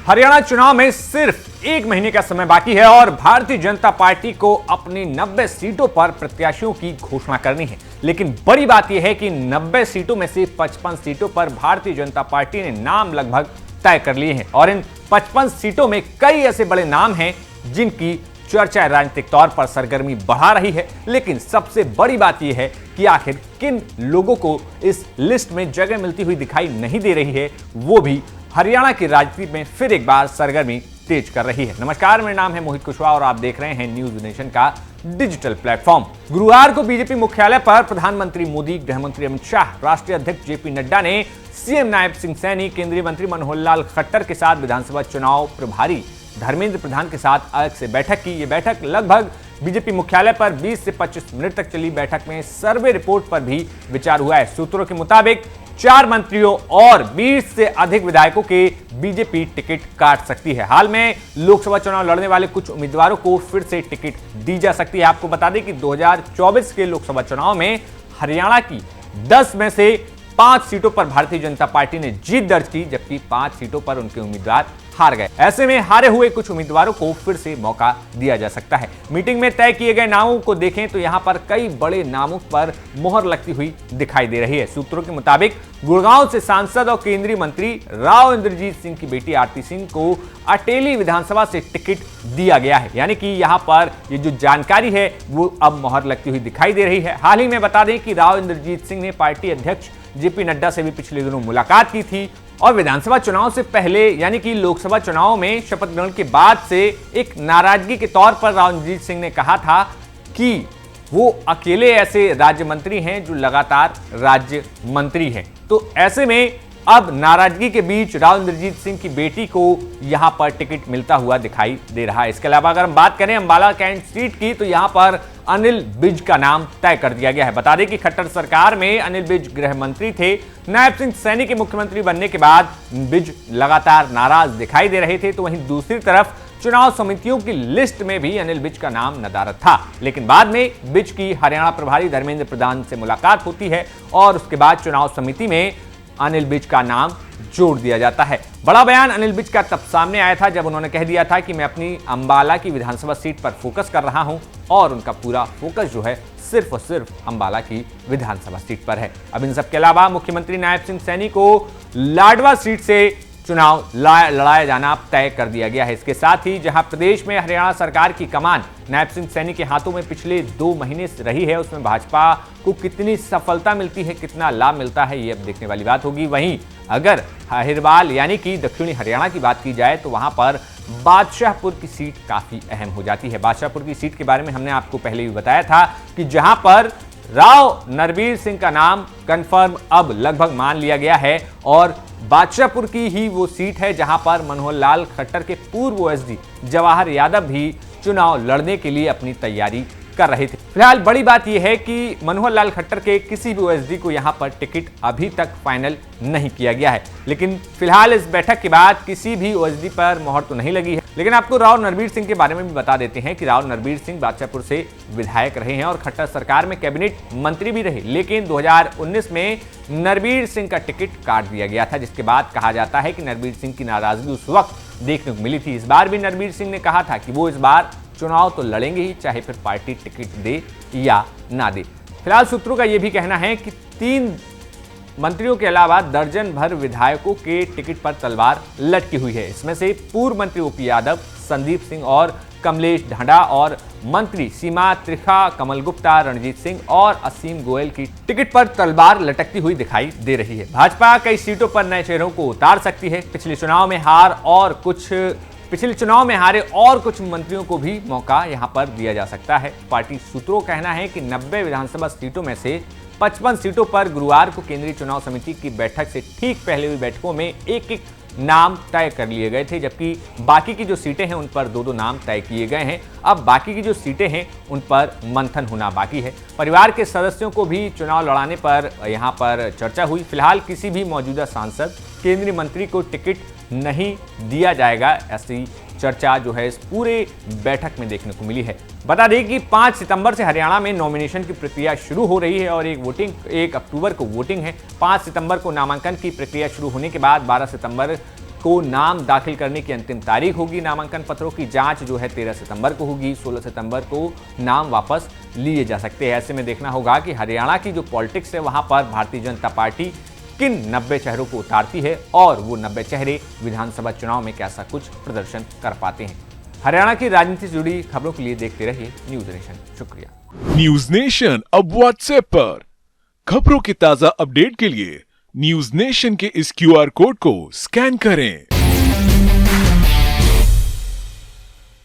हरियाणा चुनाव में सिर्फ 1 महीने का समय बाकी है और भारतीय जनता पार्टी को अपनी 90 सीटों पर प्रत्याशियों की घोषणा करनी है। लेकिन बड़ी बात यह है कि 90 सीटों में से 55 सीटों पर भारतीय जनता पार्टी ने नाम लगभग तय कर लिए हैं और इन 55 सीटों में कई ऐसे बड़े नाम हैं जिनकी चर्चा राजनीतिक तौर पर सरगर्मी बढ़ा रही है। लेकिन सबसे बड़ी बात यह है कि आखिर किन लोगों को इस लिस्ट में जगह मिलती हुई दिखाई नहीं दे रही है, वो भी हरियाणा की राजनीति में फिर एक बार सरगर्मी तेज कर रही है। नमस्कार, मेरा नाम है मोहित कुशवाहा और आप देख रहे हैं न्यूज नेशन का डिजिटल प्लेटफॉर्म। गुरुवार को बीजेपी मुख्यालय पर प्रधानमंत्री मोदी, गृहमंत्री अमित शाह, राष्ट्रीय अध्यक्ष जेपी नड्डा ने सीएम नायब सिंह सैनी, केंद्रीय मंत्री मनोहर लाल खट्टर के साथ विधानसभा चुनाव प्रभारी धर्मेंद्र प्रधान के साथ अलग से बैठक की। ये बैठक लगभग बीजेपी मुख्यालय पर 20 से 25 मिनट तक चली। बैठक में सर्वे रिपोर्ट पर भी विचार हुआ है। सूत्रों के मुताबिक 4 मंत्रियों और 20 से अधिक विधायकों के बीजेपी टिकट काट सकती है। हाल में लोकसभा चुनाव लड़ने वाले कुछ उम्मीदवारों को फिर से टिकट दी जा सकती है। आपको बता दें कि 2024 के लोकसभा चुनाव में हरियाणा की 10 में से 5 सीटों पर भारतीय जनता पार्टी ने जीत दर्ज की, जबकि 5 सीटों पर उनके उम्मीदवार हार गए। ऐसे में हारे हुए कुछ उम्मीदवारों को फिर से मौका दिया जा सकता है। मीटिंग में तय किए गए नामों को देखें तो यहां पर कई बड़े नामों पर मोहर लगती हुई दिखाई दे रही है। सूत्रों के मुताबिक गुड़गांव से सांसद और केंद्रीय मंत्री राव इंद्रजीत सिंह की बेटी आरती सिंह को अटेली विधानसभा से टिकट दिया गया है। यानी कि यहां पर ये जो जानकारी है वो अब मोहर लगती हुई दिखाई दे रही है। हाल ही में बता दें कि राव इंद्रजीत सिंह ने पार्टी अध्यक्ष जेपी नड्डा से भी पिछले दिनों मुलाकात की थी और विधानसभा चुनाव से पहले यानी कि लोकसभा चुनाव में शपथ ग्रहण के बाद से एक नाराजगी के तौर पर राव इंद्रजीत सिंह ने कहा था कि वो अकेले ऐसे राज्य मंत्री हैं जो लगातार राज्य मंत्री हैं। तो ऐसे में अब नाराजगी के बीच राव इंद्रजीत सिंह की बेटी को यहां पर टिकट मिलता हुआ दिखाई दे रहा है। इसके अलावा अगर हम बात करें अंबाला कैंट सीट की तो यहां पर अनिल विज का नाम तय कर दिया गया है। बता दें कि खट्टर सरकार में अनिल विज गृह मंत्री थे। नायब सिंह सैनी के मुख्यमंत्री बनने के बाद विज लगातार नाराज दिखाई दे रहे थे। तो वहीं दूसरी तरफ चुनाव समितियों की लिस्ट में भी अनिल विज का नाम नदारद था। लेकिन बाद में विज की हरियाणा प्रभारी धर्मेंद्र प्रधान से मुलाकात होती है और उसके बाद चुनाव समिति में अनिल विज का नाम जोड़ दिया जाता है। बड़ा बयान अनिल विज का तब सामने आया था जब उन्होंने कह दिया था कि मैं अपनी अंबाला की विधानसभा सीट पर फोकस कर रहा हूं और उनका पूरा फोकस जो है सिर्फ और सिर्फ अंबाला की विधानसभा सीट पर है। अब इन सब के अलावा मुख्यमंत्री नायब सिंह सैनी को लाडवा सीट से चुनाव लड़ाया जाना तय कर दिया गया है। इसके साथ ही जहां प्रदेश में हरियाणा सरकार की कमान नायब सिंह सैनी के हाथों में पिछले 2 महीने से रही है, उसमें भाजपा को कितनी सफलता मिलती है, कितना लाभ मिलता है, ये अब देखने वाली बात होगी। वहीं अगर अहिरवाल यानी कि दक्षिणी हरियाणा की बात की जाए तो वहां पर बादशाहपुर की सीट काफी अहम हो जाती है। बादशाहपुर की सीट के बारे में हमने आपको पहले भी बताया था कि जहां पर राव नरवीर सिंह का नाम कंफर्म अब लगभग मान लिया गया है और बादशाहपुर की ही वो सीट है जहां पर मनोहर लाल खट्टर के पूर्व ओएसडी जवाहर यादव भी चुनाव लड़ने के लिए अपनी तैयारी कर रहे थे। फिलहाल बड़ी बात यह है कि मनोहर लाल खट्टर के किसी भी ओएसडी को यहां पर टिकट अभी तक फाइनल नहीं किया गया है। लेकिन फिलहाल इस बैठक के बाद किसी भी ओएसडी पर मोहर तो नहीं लगी है। लेकिन आपको राव नरवीर सिंह के बारे में भी बता देते हैं कि राव नरवीर सिंह बादशाहपुर से विधायक रहे हैं और खट्टर सरकार में कैबिनेट मंत्री भी रहे। लेकिन 2019 में नरवीर सिंह का टिकट काट दिया गया था, जिसके बाद कहा जाता है कि नरवीर सिंह की नाराजगी उस वक्त देखने को मिली थी। इस बार भी नरवीर सिंह ने कहा था कि वो इस बार चुनाव तो लड़ेंगे ही, चाहे फिर पार्टी टिकट दे या ना दे। फिलहाल सूत्रों का यह भी कहना है कि 3 मंत्रियों के अलावा दर्जन भर विधायकों के टिकट पर तलवार लटकी हुई है। इसमें से पूर्व मंत्री ओपी यादव, संदीप सिंह और कमलेश ढांडा और मंत्री सीमा त्रिखा, कमल गुप्ता, रणजीत सिंह और असीम गोयल की टिकट पर तलवार लटकती हुई दिखाई दे रही है। भाजपा कई सीटों पर नए चेहरों को उतार सकती है। पिछले चुनाव में हारे और कुछ मंत्रियों को भी मौका यहां पर दिया जा सकता है। पार्टी सूत्रों का कहना है कि 90 विधानसभा सीटों में से 55 सीटों पर गुरुवार को केंद्रीय चुनाव समिति की बैठक से ठीक पहले हुई बैठकों में एक नाम तय कर लिए गए थे, जबकि बाकी की जो सीटें हैं उन पर 2-2 नाम तय किए गए हैं। अब बाकी की जो सीटें हैं उन पर मंथन होना बाकी है। परिवार के सदस्यों को भी चुनाव लड़ाने पर यहां पर चर्चा हुई। फिलहाल किसी भी मौजूदा सांसद, केंद्रीय मंत्री को टिकट नहीं दिया जाएगा, ऐसी चर्चा जो है इस पूरे बैठक में देखने को मिली है। बता दें कि 5 सितंबर से हरियाणा में नॉमिनेशन की प्रक्रिया शुरू हो रही है और 1 अक्टूबर को वोटिंग है। 5 सितंबर को नामांकन की प्रक्रिया शुरू होने के बाद 12 सितंबर को नाम दाखिल करने की अंतिम तारीख होगी। नामांकन पत्रों की जांच जो है 13 सितंबर को होगी। 16 सितंबर को नाम वापस लिए जा सकते हैं। ऐसे में देखना होगा कि हरियाणा की जो पॉलिटिक्स है वहां पर भारतीय जनता पार्टी किन 90 चेहरों को उतारती है और वो 90 चेहरे विधानसभा चुनाव में कैसा कुछ प्रदर्शन कर पाते हैं। हरियाणा की राजनीति से जुड़ी खबरों के लिए देखते रहिए न्यूज नेशन। शुक्रिया। न्यूज नेशन अब व्हाट्सएप पर खबरों की ताजा अपडेट के लिए न्यूज नेशन के इस QR कोड को स्कैन करें।